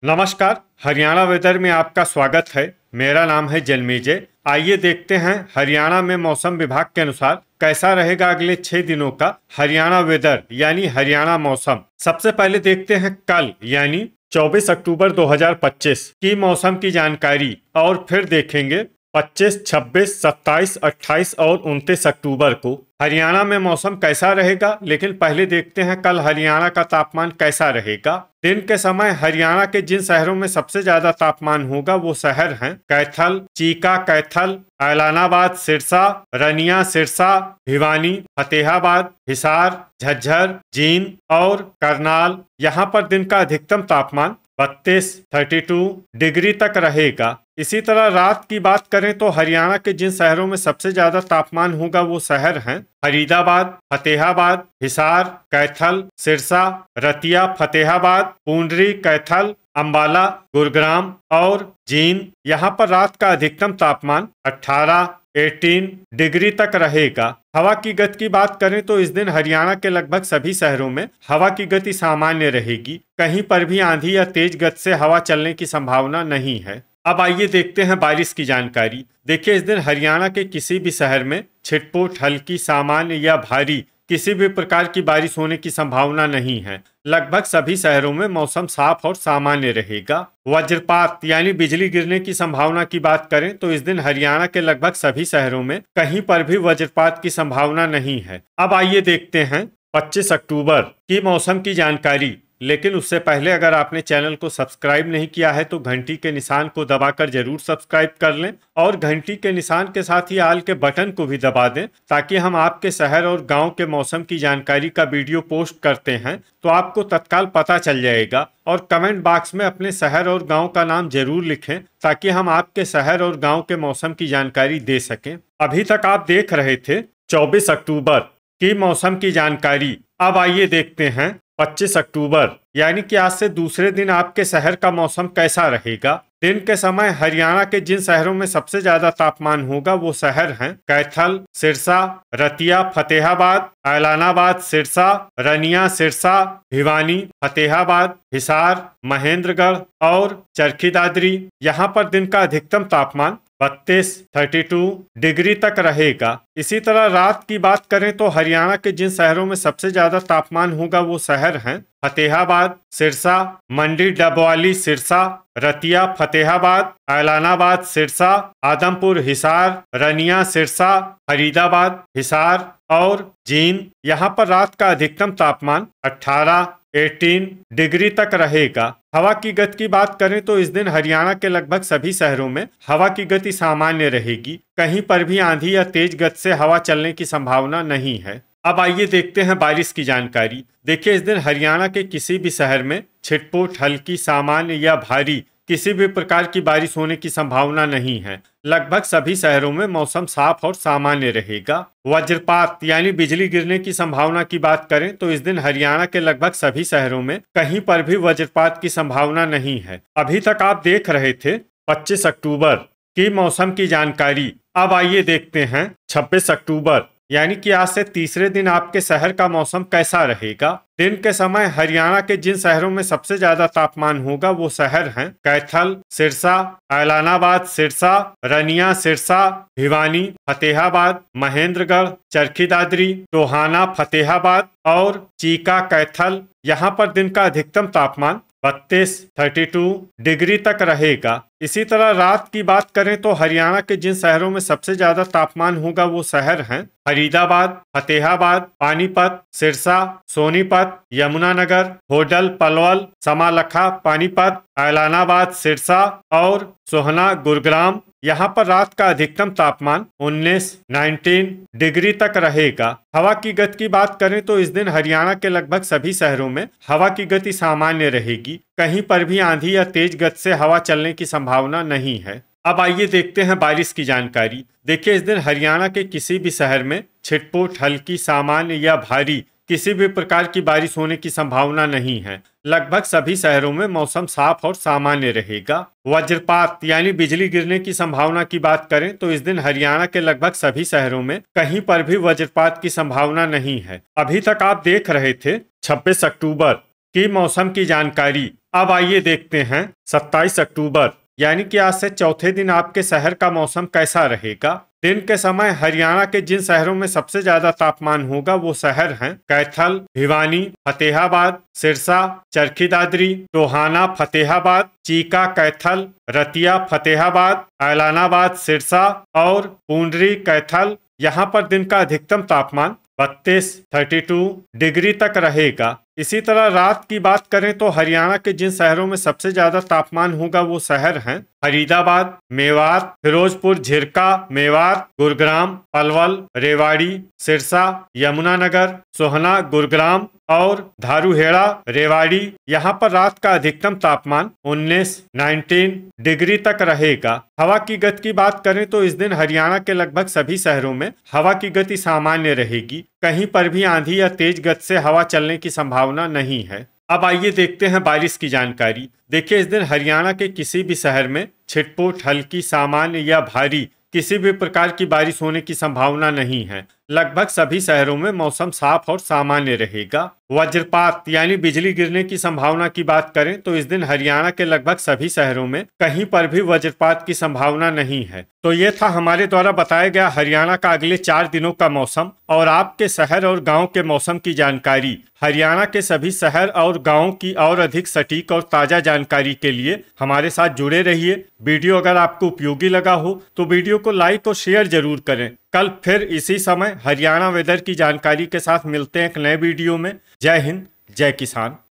नमस्कार। हरियाणा वेदर में आपका स्वागत है। मेरा नाम है जन्मेजय। आइए देखते हैं हरियाणा में मौसम विभाग के अनुसार कैसा रहेगा अगले 6 दिनों का हरियाणा वेदर यानी हरियाणा मौसम। सबसे पहले देखते हैं कल यानी 24 अक्टूबर 2025 की मौसम की जानकारी और फिर देखेंगे 25, 26, 27, 28 और 29 अक्टूबर को हरियाणा में मौसम कैसा रहेगा। लेकिन पहले देखते हैं कल हरियाणा का तापमान कैसा रहेगा। दिन के समय हरियाणा के जिन शहरों में सबसे ज्यादा तापमान होगा वो शहर हैं कैथल, चीका कैथल, ऐलानाबाद, सिरसा, रनिया सिरसा, भिवानी, फतेहाबाद, हिसार, झज्जर, जींद और करनाल। यहाँ पर दिन का अधिकतम तापमान 32 डिग्री तक रहेगा। इसी तरह रात की बात करें तो हरियाणा के जिन शहरों में सबसे ज्यादा तापमान होगा वो शहर हैं फरीदाबाद, फतेहाबाद, हिसार, कैथल, सिरसा, रतिया, फतेहाबाद, पूंडरी, कैथल, अंबाला, गुरुग्राम और जींद। यहाँ पर रात का अधिकतम तापमान 18 डिग्री तक रहेगा। हवा की गति की बात करें तो इस दिन हरियाणा के लगभग सभी शहरों में हवा की गति सामान्य रहेगी। कहीं पर भी आंधी या तेज गति से हवा चलने की संभावना नहीं है। अब आइए देखते हैं बारिश की जानकारी। देखिए, इस दिन हरियाणा के किसी भी शहर में छिटपुट, हल्की, सामान्य या भारी किसी भी प्रकार की बारिश होने की संभावना नहीं है। लगभग सभी शहरों में मौसम साफ और सामान्य रहेगा। वज्रपात यानी बिजली गिरने की संभावना की बात करें तो इस दिन हरियाणा के लगभग सभी शहरों में कहीं पर भी वज्रपात की संभावना नहीं है। अब आइए देखते हैं 25 अक्टूबर की मौसम की जानकारी। लेकिन उससे पहले अगर आपने चैनल को सब्सक्राइब नहीं किया है तो घंटी के निशान को दबाकर जरूर सब्सक्राइब कर लें और घंटी के निशान के साथ ही आल के बटन को भी दबा दें ताकि हम आपके शहर और गांव के मौसम की जानकारी का वीडियो पोस्ट करते हैं तो आपको तत्काल पता चल जाएगा। और कमेंट बॉक्स में अपने शहर और गाँव का नाम जरूर लिखें ताकि हम आपके शहर और गाँव के मौसम की जानकारी दे सकें। अभी तक आप देख रहे थे 24 अक्टूबर की मौसम की जानकारी। अब आइए देखते हैं 25 अक्टूबर यानी कि आज से दूसरे दिन आपके शहर का मौसम कैसा रहेगा। दिन के समय हरियाणा के जिन शहरों में सबसे ज्यादा तापमान होगा वो शहर हैं कैथल, सिरसा, रतिया, फतेहाबाद, ऐलानाबाद, सिरसा, रनिया सिरसा, भिवानी, फतेहाबाद, हिसार, महेंद्रगढ़ और चरखी दादरी। यहाँ पर दिन का अधिकतम तापमान 32 डिग्री तक रहेगा। इसी तरह रात की बात करें तो हरियाणा के जिन शहरों में सबसे ज्यादा तापमान होगा वो शहर हैं फतेहाबाद, सिरसा, मंडी, डबवाली, सिरसा, रतिया, फतेहाबाद, ऐलानाबाद, सिरसा, आदमपुर, हिसार, रनिया, सिरसा, फरीदाबाद, हिसार और जींद। यहाँ पर रात का अधिकतम तापमान 18 डिग्री तक रहेगा। हवा की गति की बात करें तो इस दिन हरियाणा के लगभग सभी शहरों में हवा की गति सामान्य रहेगी। कहीं पर भी आंधी या तेज गति से हवा चलने की संभावना नहीं है। अब आइए देखते हैं बारिश की जानकारी। देखिए, इस दिन हरियाणा के किसी भी शहर में छिटपुट, हल्की, सामान्य या भारी किसी भी प्रकार की बारिश होने की संभावना नहीं है। लगभग सभी शहरों में मौसम साफ और सामान्य रहेगा। वज्रपात यानी बिजली गिरने की संभावना की बात करें तो इस दिन हरियाणा के लगभग सभी शहरों में कहीं पर भी वज्रपात की संभावना नहीं है। अभी तक आप देख रहे थे 25 अक्टूबर की मौसम की जानकारी। अब आइए देखते हैं 26 अक्टूबर यानी कि आज से तीसरे दिन आपके शहर का मौसम कैसा रहेगा। दिन के समय हरियाणा के जिन शहरों में सबसे ज्यादा तापमान होगा वो शहर हैं कैथल, सिरसा, ऐलानाबाद, सिरसा, रनिया सिरसा, भिवानी, फतेहाबाद, महेंद्रगढ़, चरखी दादरी, टोहाना, फतेहाबाद और चीका कैथल। यहाँ पर दिन का अधिकतम तापमान 32 डिग्री तक रहेगा। इसी तरह रात की बात करें तो हरियाणा के जिन शहरों में सबसे ज्यादा तापमान होगा वो शहर हैं फरीदाबाद, फतेहाबाद, पानीपत, सिरसा, सोनीपत, यमुनानगर, होडल, पलवल, समालखा, पानीपत, ऐलानाबाद, सिरसा और सोहना, गुरुग्राम। यहाँ पर रात का अधिकतम तापमान 19 डिग्री तक रहेगा। हवा की गति की बात करें तो इस दिन हरियाणा के लगभग सभी शहरों में हवा की गति सामान्य रहेगी। कहीं पर भी आंधी या तेज गति से हवा चलने की संभावना नहीं है। अब आइए देखते हैं बारिश की जानकारी। देखिए, इस दिन हरियाणा के किसी भी शहर में छिटपुट, हल्की, सामान्य या भारी किसी भी प्रकार की बारिश होने की संभावना नहीं है। लगभग सभी शहरों में मौसम साफ और सामान्य रहेगा। वज्रपात यानी बिजली गिरने की संभावना की बात करें तो इस दिन हरियाणा के लगभग सभी शहरों में कहीं पर भी वज्रपात की संभावना नहीं है। अभी तक आप देख रहे थे 26 अक्टूबर की मौसम की जानकारी। अब आइए देखते हैं 27 अक्टूबर यानी कि आज से चौथे दिन आपके शहर का मौसम कैसा रहेगा। दिन के समय हरियाणा के जिन शहरों में सबसे ज्यादा तापमान होगा वो शहर हैं कैथल, भिवानी, फतेहाबाद, सिरसा, चरखी दादरी, टोहाना, फतेहाबाद, चीका, कैथल, रतिया, फतेहाबाद, ऐलानाबाद, सिरसा और पुंडरी, कैथल। यहाँ पर दिन का अधिकतम तापमान 32 डिग्री तक रहेगा। इसी तरह रात की बात करें तो हरियाणा के जिन शहरों में सबसे ज्यादा तापमान होगा वो शहर हैं फरीदाबाद, मेवात, फिरोजपुर, झिरका, मेवात, गुरुग्राम, पलवल, रेवाड़ी, सिरसा, यमुनानगर, सोहना, गुरुग्राम और धारूहेड़ा, रेवाड़ी। यहाँ पर रात का अधिकतम तापमान 19 डिग्री तक रहेगा। हवा की गति की बात करें तो इस दिन हरियाणा के लगभग सभी शहरों में हवा की गति सामान्य रहेगी। कहीं पर भी आंधी या तेज गति से हवा चलने की संभावना नहीं है। अब आइए देखते हैं बारिश की जानकारी। देखिए, इस दिन हरियाणा के किसी भी शहर में छिटपुट, हल्की, सामान्य या भारी किसी भी प्रकार की बारिश होने की संभावना नहीं है। लगभग सभी शहरों में मौसम साफ और सामान्य रहेगा। वज्रपात यानी बिजली गिरने की संभावना की बात करें तो इस दिन हरियाणा के लगभग सभी शहरों में कहीं पर भी वज्रपात की संभावना नहीं है। तो ये था हमारे द्वारा बताया गया हरियाणा का अगले 4 दिनों का मौसम और आपके शहर और गांव के मौसम की जानकारी। हरियाणा के सभी शहर और गाँव की और अधिक सटीक और ताजा जानकारी के लिए हमारे साथ जुड़े रहिए। वीडियो अगर आपको उपयोगी लगा हो तो वीडियो को लाइक और शेयर जरूर करें। कल फिर इसी समय हरियाणा वेदर की जानकारी के साथ मिलते हैं एक नए वीडियो में। जय हिंद, जय किसान।